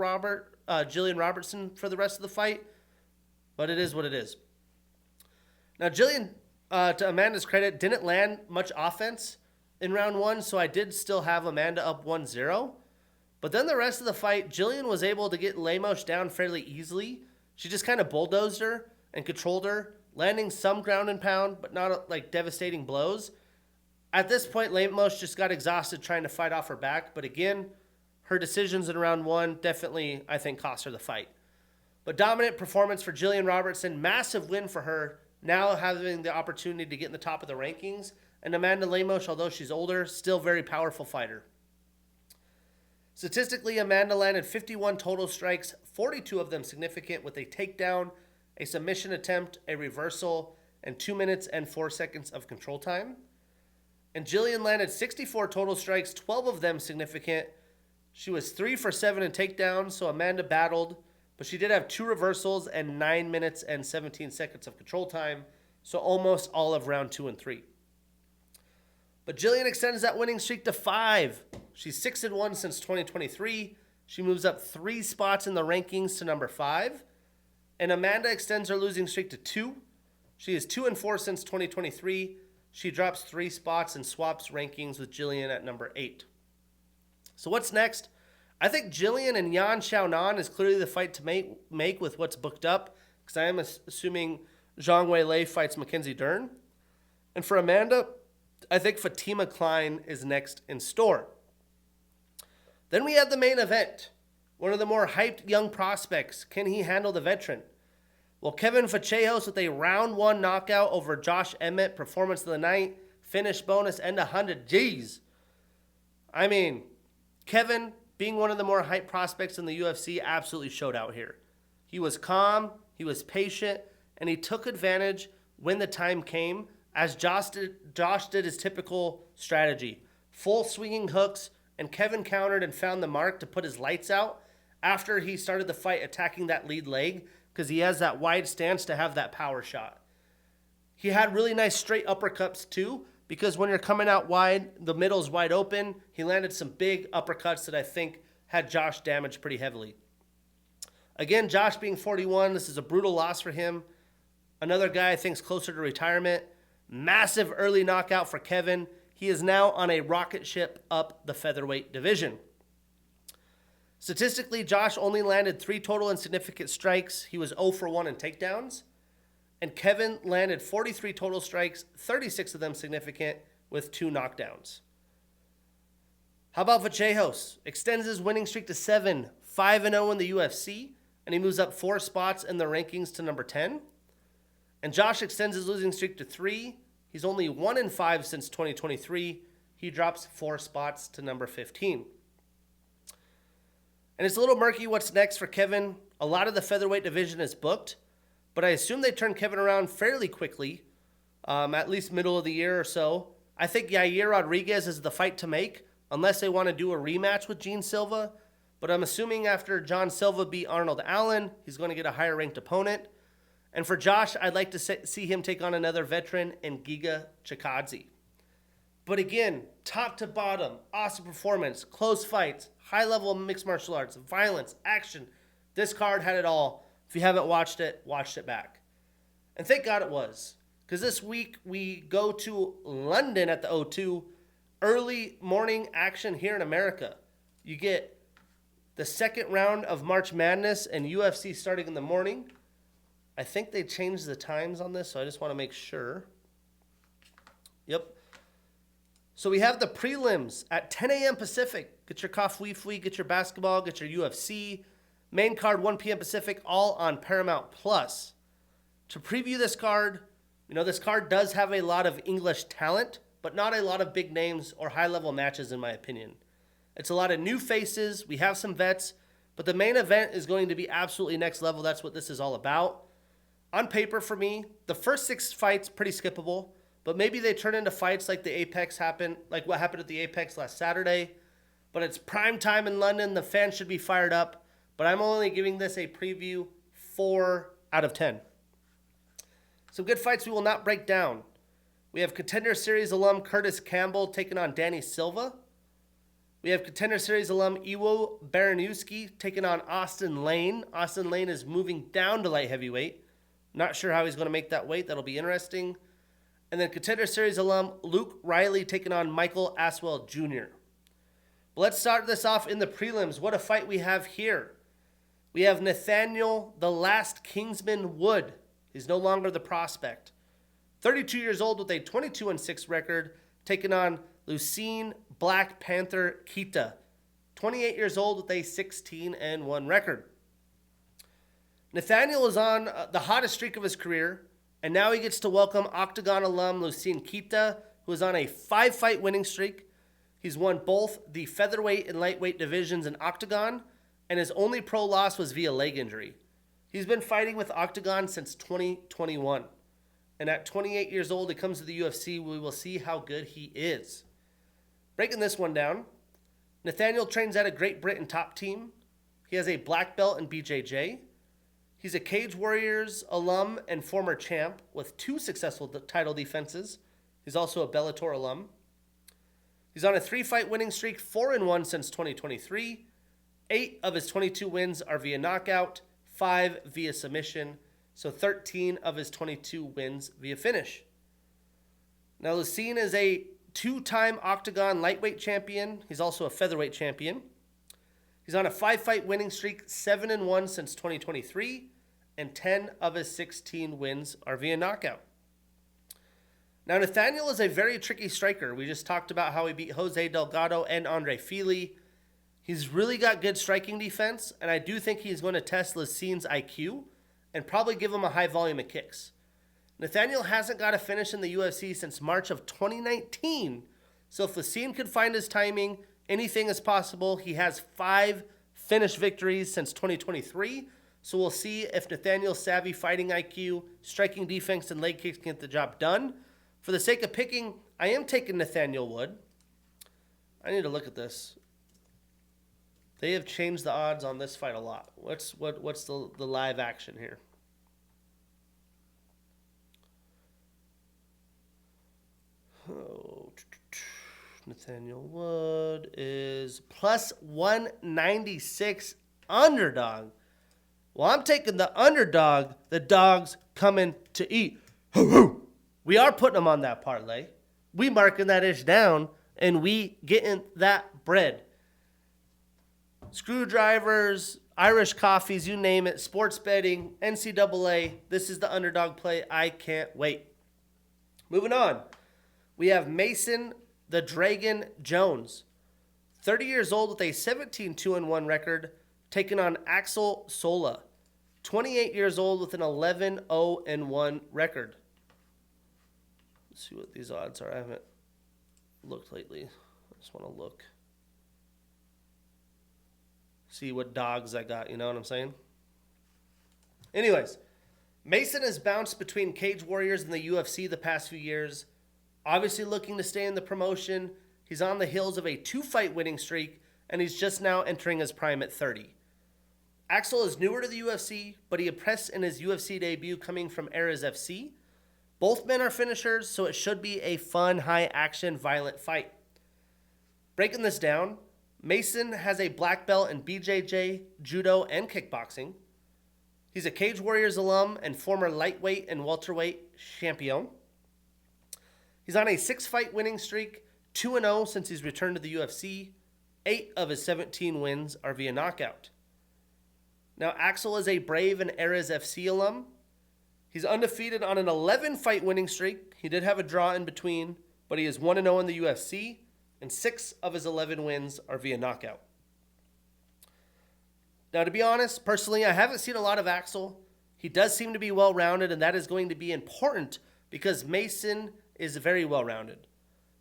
Gillian Robertson for the rest of the fight. But it is what it is. Now, Gillian, to Amanda's credit, didn't land much offense in round 1, so I did still have Amanda up 1-0. But then the rest of the fight, Gillian was able to get Lemos down fairly easily. She just kind of bulldozed her and controlled her, landing some ground and pound, but not like devastating blows. At this point, Lemos just got exhausted trying to fight off her back. But again, her decisions in round 1 definitely, I think, cost her the fight. But dominant performance for Gillian Robertson. Massive win for her, now having the opportunity to get in the top of the rankings. And Amanda Lemos, although she's older, still very powerful fighter. Statistically, Amanda landed 51 total strikes, 42 of them significant with a takedown, a submission attempt, a reversal, and 2 minutes and 4 seconds of control time. And Gillian landed 64 total strikes, 12 of them significant. She was 3 for 7 in takedowns, so Amanda battled, but she did have 2 reversals and 9 minutes and 17 seconds of control time, so almost all of round 2 and 3. But Gillian extends that winning streak to 5. She's 6-1 since 2023. She moves up 3 spots in the rankings to number 5. And Amanda extends her losing streak to 2. She is 2-4 since 2023. She drops 3 spots and swaps rankings with Gillian at number 8. So what's next? I think Gillian and Yan Xiaonan is clearly the fight to make with what's booked up, because I am assuming Zhang Weilei fights Mackenzie Dern. And for Amanda, I think Fatima Klein is next in store. Then we have the main event. One of the more hyped young prospects. Can he handle the veteran? Well, Kevin Vallejos with a round 1 knockout over Josh Emmett. Performance of the night. Finish bonus and 100 G's. I mean, Kevin, being one of the more hyped prospects in the UFC, absolutely showed out here. He was calm, he was patient, and he took advantage when the time came, as Josh did his typical strategy. Full swinging hooks and Kevin countered and found the mark to put his lights out after he started the fight attacking that lead leg because he has that wide stance to have that power shot. He had really nice straight uppercuts too, because when you're coming out wide, the middle's wide open. He landed some big uppercuts that I think had Josh damaged pretty heavily. Again, Josh being 41, this is a brutal loss for him. Another guy I think is closer to retirement. Massive early knockout for Kevin. He is now on a rocket ship up the featherweight division. Statistically, Josh only landed 3 total insignificant strikes. He was 0 for 1 in takedowns. And Kevin landed 43 total strikes, 36 of them significant, with 2 knockdowns. How about Vallejos? Extends his winning streak to 7, 5-0 in the UFC, and he moves up 4 spots in the rankings to number 10. And Josh extends his losing streak to 3. He's only 1-5 since 2023. He drops 4 spots to number 15. And it's a little murky what's next for Kevin. A lot of the featherweight division is booked, but I assume they turn Kevin around fairly quickly, at least middle of the year or so. I think Yair Rodriguez is the fight to make, unless they want to do a rematch with Gene Silva. But I'm assuming after John Silva beat Arnold Allen, he's going to get a higher ranked opponent. And for Josh, I'd like to see him take on another veteran in Giga Chikadze. But again, top to bottom, awesome performance, close fights, high level mixed martial arts, violence, action. This card had it all. If you haven't watched it back. And thank God it was. Because this week we go to London at the O2. Early morning action here in America. You get the second round of March Madness and UFC starting in the morning. I think they changed the times on this, so I just want to make sure. Yep. So we have the prelims at 10 a.m. Pacific. Get your coffee, get your basketball, get your UFC. Main card 1 p.m. Pacific, all on Paramount Plus. To preview this card, this card does have a lot of English talent, but not a lot of big names or high-level matches in my opinion. It's a lot of new faces. We have some vets, but the main event is going to be absolutely next level. That's what this is all about. On paper for me, the first 6 fights pretty skippable, but maybe they turn into fights like the Apex happened, like what happened at the Apex last Saturday. But it's prime time in London. The fans should be fired up. But I'm only giving this a preview 4 out of 10. Some good fights we will not break down. We have Contender Series alum Curtis Campbell taking on Danny Silva. We have Contender Series alum Iwo Baranowski taking on Austin Lane. Austin Lane is moving down to light heavyweight. Not sure how he's going to make that weight. That'll be interesting. And then Contender Series alum Luke Riley taking on Michael Aswell Jr. But let's start this off in the prelims. What a fight we have here. We have Nathaniel, the last Kingsman Wood. He's no longer the prospect. 32 years old with a 22-6 record, taking on Losene Black Panther Keita. 28 years old with a 16-1 record. Nathaniel is on the hottest streak of his career, and now he gets to welcome Octagon alum Losene Keita, who is on a 5-fight winning streak. He's won both the featherweight and lightweight divisions in Octagon, and his only pro loss was via leg injury. He's been fighting with Octagon since 2021. And at 28 years old, he comes to the UFC. We will see how good he is. Breaking this one down, Nathaniel trains at a Great Britain top team. He has a black belt in BJJ. He's a Cage Warriors alum and former champ with 2 successful title defenses. He's also a Bellator alum. He's on a 3-fight winning streak, 4-1 since 2023. 8 of his 22 wins are via knockout, 5 via submission, so 13 of his 22 wins via finish. Now, Losene is a 2-time Octagon lightweight champion. He's also a featherweight champion. He's on a 5-fight winning streak, 7-1 since 2023, and 10 of his 16 wins are via knockout. Now, Nathaniel is a very tricky striker. We just talked about how he beat Jose Delgado and Andre Fili. He's really got good striking defense, and I do think he's going to test Losene's IQ and probably give him a high volume of kicks. Nathaniel hasn't got a finish in the UFC since March of 2019, so if Losene could find his timing, anything is possible. He has 5 finish victories since 2023, so we'll see if Nathaniel's savvy fighting IQ, striking defense, and leg kicks can get the job done. For the sake of picking, I am taking Nathaniel Wood. I need to look at this. They have changed the odds on this fight a lot. What's the live action here? Oh, Nathaniel Wood is plus 196 underdog. Well, I'm taking the underdog. The dog's coming to eat. We are putting them on that parlay. We marking that ish down, and we getting that bread. Screwdrivers, Irish coffees, you name it, sports betting, NCAA. This is the underdog play. I can't wait. Moving on. We have Mason the Dragon Jones, 30 years old with a 17-2-1 record, taking on Axel Sola, 28 years old with an 11-0-1 record. Let's see what these odds are. I haven't looked lately. I just want to look. See what dogs I got, you know what I'm saying? Anyways, Mason has bounced between Cage Warriors and the UFC the past few years. Obviously looking to stay in the promotion. He's on the heels of a 2-fight winning streak, and he's just now entering his prime at 30. Axel is newer to the UFC, but he impressed in his UFC debut coming from Eryk FC. Both men are finishers, so it should be a fun, high-action, violent fight. Breaking this down, Mason has a black belt in BJJ, judo, and kickboxing. He's a Cage Warriors alum and former lightweight and welterweight champion. He's on a 6-fight winning streak, 2-0 since he's returned to the UFC. 8 of his 17 wins are via knockout. Now, Axel is a Brave and Eryk FC alum. He's undefeated on an 11-fight winning streak. He did have a draw in between, but he is 1-0 in the UFC, and 6 of his 11 wins are via knockout. Now, to be honest, personally, I haven't seen a lot of Axel. He does seem to be well-rounded, and that is going to be important because Mason is very well-rounded.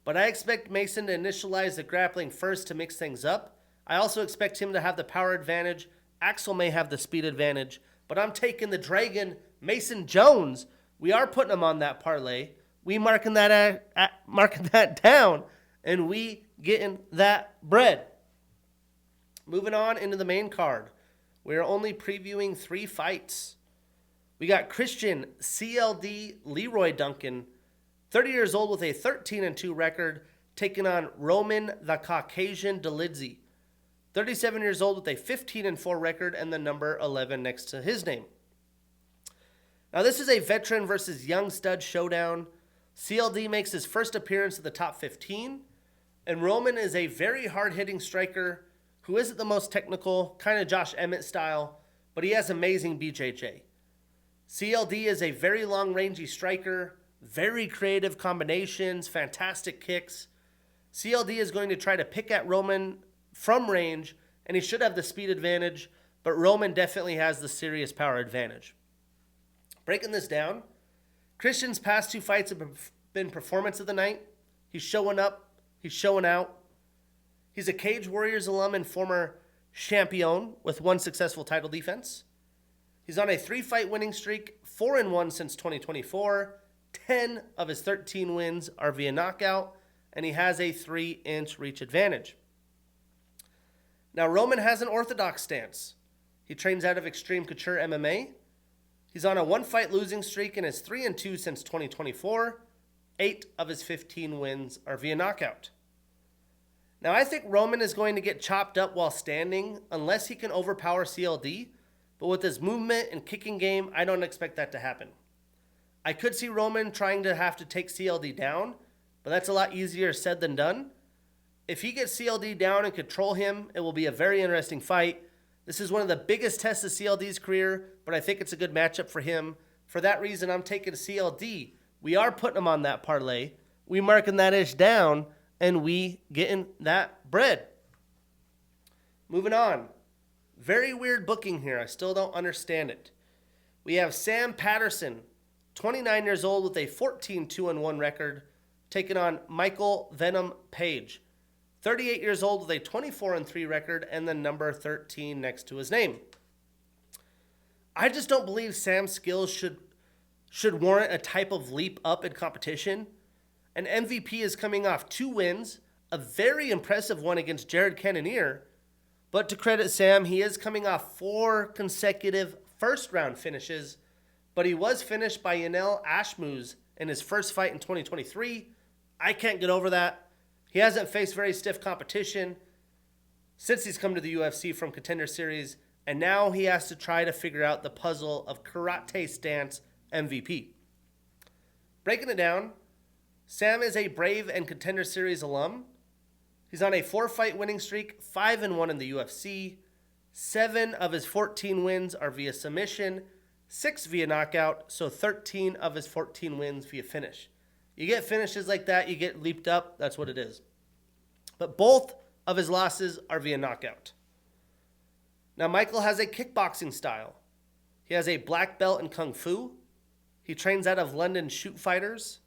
But I expect Mason to initialize the grappling first to mix things up. I also expect him to have the power advantage. Axel may have the speed advantage, but I'm taking the Dragon, Mason Jones. We are putting him on that parlay. We marking that down, and we getting that bread. Moving on into the main card. We are only previewing 3 fights. We got Christian CLD Leroy Duncan, 30 years old with a 13-2 record, taking on Roman the Caucasian Dolidze, 37 years old with a 15-4 record and the number 11 next to his name. Now this is a veteran versus young stud showdown. CLD makes his first appearance at the top 15, and Roman is a very hard-hitting striker who isn't the most technical, kind of Josh Emmett style, but he has amazing BJJ. CLD is a very long-rangey striker, very creative combinations, fantastic kicks. CLD is going to try to pick at Roman from range, and he should have the speed advantage, but Roman definitely has the serious power advantage. Breaking this down, Christian's past 2 fights have been performance of the night. He's showing up. He's showing out. He's a Cage Warriors alum and former champion with 1 successful title defense. He's on a 3-fight winning streak, 4-1 since 2024. 10 of his 13 wins are via knockout, and he has a 3-inch reach advantage. Now, Roman has an orthodox stance. He trains out of Extreme Couture MMA. He's on a 1-fight losing streak and is 3-2 since 2024. 8 of his 15 wins are via knockout. Now, I think Roman is going to get chopped up while standing unless he can overpower CLD, but with his movement and kicking game, I don't expect that to happen. I could see Roman trying to have to take CLD down, but that's a lot easier said than done. If he gets CLD down and control him, it will be a very interesting fight. This is one of the biggest tests of CLD's career, but I think it's a good matchup for him. For that reason, I'm taking CLD. We are putting him on that parlay. We marking that ish down, and we getting that bread. Moving on. Very weird booking here. I still don't understand it. We have Sam Patterson, 29 years old with a 14-2-1 record, taking on Michael Venom Page, 38 years old with a 24-3 record and the number 13 next to his name. I just don't believe Sam's skills should warrant a type of leap up in competition. An MVP is coming off 2 wins, a very impressive one against Jared Cannonier, But to credit Sam, he is coming off 4 consecutive first-round finishes, but he was finished by Yanel Ashmuz in his first fight in 2023. I can't get over that. He hasn't faced very stiff competition since he's come to the UFC from Contender Series, and now he has to try to figure out the puzzle of Karate Stance MVP. Breaking it down, Sam is a Brave and Contender Series alum. He's on a 4-fight winning streak, 5-1 in the UFC. 7 of his 14 wins are via submission, 6 via knockout, so 13 of his 14 wins via finish. You get finishes like that, you get leaped up, that's what it is. But both of his losses are via knockout. Now, Michael has a kickboxing style. He has a black belt in Kung Fu. He trains out of London Shoot Fighters.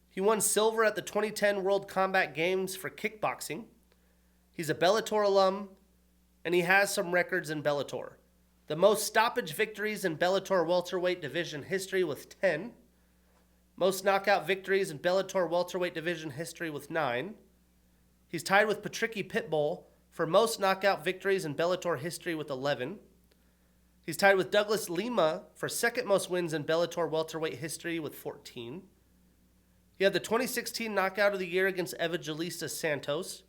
He won silver at the 2010 World Combat Games for kickboxing. He's a Bellator alum, and he has some records in Bellator. The most stoppage victories in Bellator welterweight division history with 10. Most knockout victories in Bellator welterweight division history with 9. He's tied with Patricky Pitbull for most knockout victories in Bellator history with 11. He's tied with Douglas Lima for second most wins in Bellator welterweight history with 14. He had the 2016 Knockout of the Year against Evangelista Santos.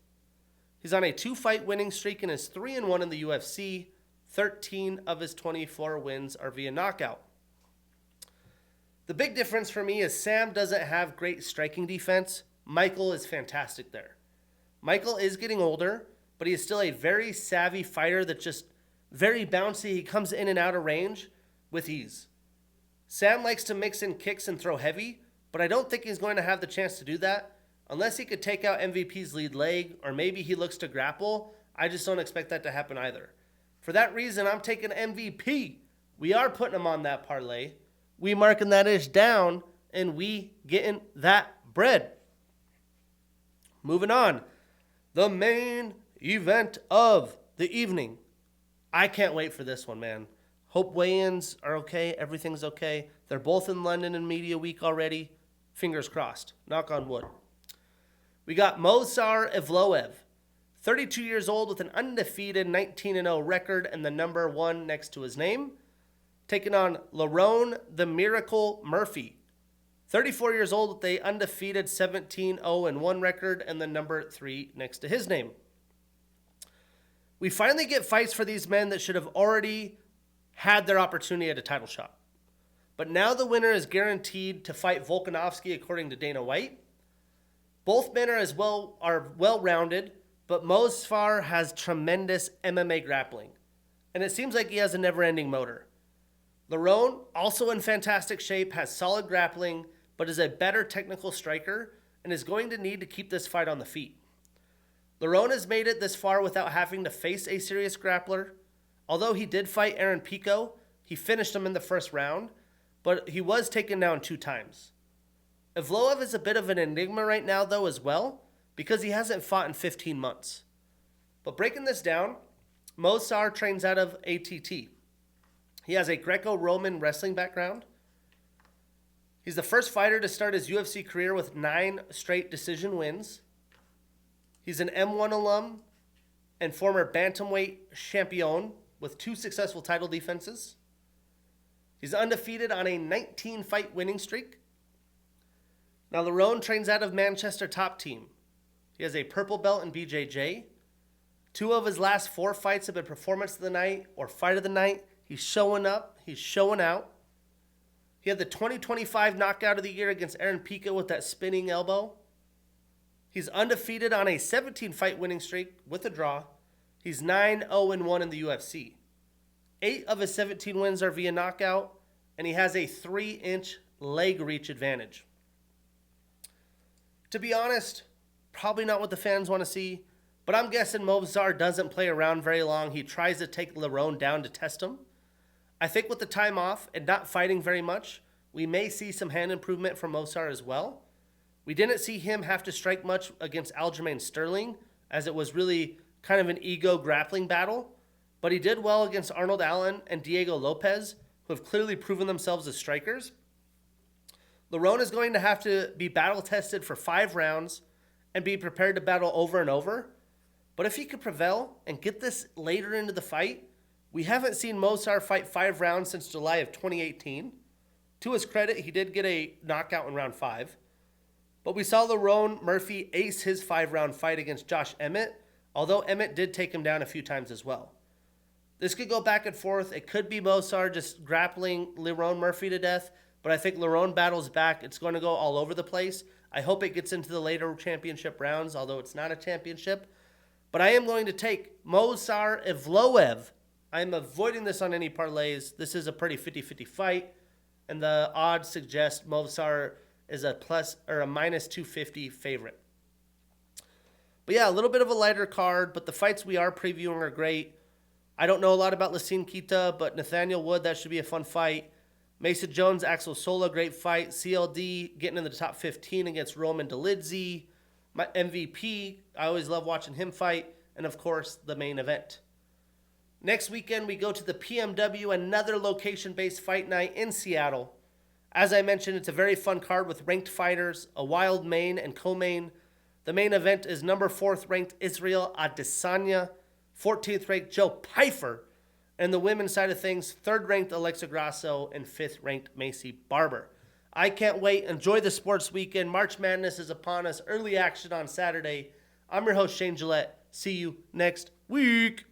He's on a 2-fight winning streak and is 3-1 in the UFC. 13 of his 24 wins are via knockout. The big difference for me is Sam doesn't have great striking defense. Michael is fantastic there. Michael is getting older, but he is still a very savvy fighter that's just very bouncy. He comes in and out of range with ease. Sam likes to mix in kicks and throw heavy, but I don't think he's going to have the chance to do that unless he could take out MVP's lead leg, or maybe he looks to grapple. I just don't expect that to happen either. For that reason, I'm taking MVP. We are putting him on that parlay. We marking that ish down, and we getting that bread. Moving on. The main event of the evening. I can't wait for this one, man. Hope weigh-ins are okay. Everything's okay. They're both in London in media week already. Fingers crossed. Knock on wood. We got Movsar Evloev, 32 years old with an undefeated 19-0 record and the number 1 next to his name, taking on Lerone the Miracle Murphy, 34 years old with a undefeated 17-0-1 record and the number 3 next to his name. We finally get fights for these men that should have already had their opportunity at a title shot. But now the winner is guaranteed to fight Volkanovski according to Dana White. Both men are well-rounded, but Movsar has tremendous MMA grappling, and it seems like he has a never-ending motor. Lerone, also in fantastic shape, has solid grappling, but is a better technical striker and is going to need to keep this fight on the feet. Lerone has made it this far without having to face a serious grappler. Although he did fight Aaron Pico, he finished him in the first round, but he was taken down 2 times. Evloev is a bit of an enigma right now, though, as well, because he hasn't fought in 15 months. But breaking this down, Movsar trains out of ATT. He has a Greco-Roman wrestling background. He's the first fighter to start his UFC career with 9 straight decision wins. He's an M1 alum and former bantamweight champion with 2 successful title defenses. He's undefeated on a 19-fight winning streak. Now, Lerone trains out of Manchester Top Team. He has a purple belt in BJJ. 2 of his last 4 fights have been performance of the night or fight of the night. He's showing up. He's showing out. He had the 2025 Knockout of the Year against Aaron Pico with that spinning elbow. He's undefeated on a 17-fight winning streak with a draw. He's 9-0-1 in the UFC. 8 of his 17 wins are via knockout, and he has a 3-inch leg reach advantage. To be honest, probably not what the fans want to see, but I'm guessing Movsar doesn't play around very long. He tries to take Lerone down to test him. I think with the time off and not fighting very much, we may see some hand improvement from Movsar as well. We didn't see him have to strike much against Aljamain Sterling, as it was really kind of an ego grappling battle, but he did well against Arnold Allen and Diego Lopez, who have clearly proven themselves as strikers. Lerone is going to have to be battle tested for 5 rounds and be prepared to battle over and over. But if he could prevail and get this later into the fight, we haven't seen Mo Sy fight 5 rounds since July of 2018. To his credit, he did get a knockout in round 5. But we saw Lerone Murphy ace his 5-round fight against Josh Emmett, although Emmett did take him down a few times as well. This could go back and forth. It could be Mo Sy just grappling Lerone Murphy to death, but I think Lerone battles back. It's going to go all over the place. I hope it gets into the later championship rounds, although it's not a championship. But I am going to take Mo Sy Evloev. I am avoiding this on any parlays. This is a pretty 50-50 fight, and the odds suggest Mo Sy is a plus or a minus 250 favorite. But yeah, a little bit of a lighter card, but the fights we are previewing are great. I don't know a lot about Losene Keita, but Nathaniel Wood, that should be a fun fight. Mason Jones, Axel Sola, great fight. CLD getting in the top 15 against Roman Dolidze. My MVP, I always love watching him fight. And of course, the main event. Next weekend, we go to the PMW, another location-based fight night in Seattle. As I mentioned, it's a very fun card with ranked fighters, a wild main and co-main. The main event is number 4th ranked Israel Adesanya, 14th ranked Joe Pyfer, and the women's side of things, 3rd ranked Alexa Grasso, and 5th ranked Macy Barber. I can't wait. Enjoy the sports weekend. March Madness is upon us. Early action on Saturday. I'm your host, Shane Gillette. See you next week.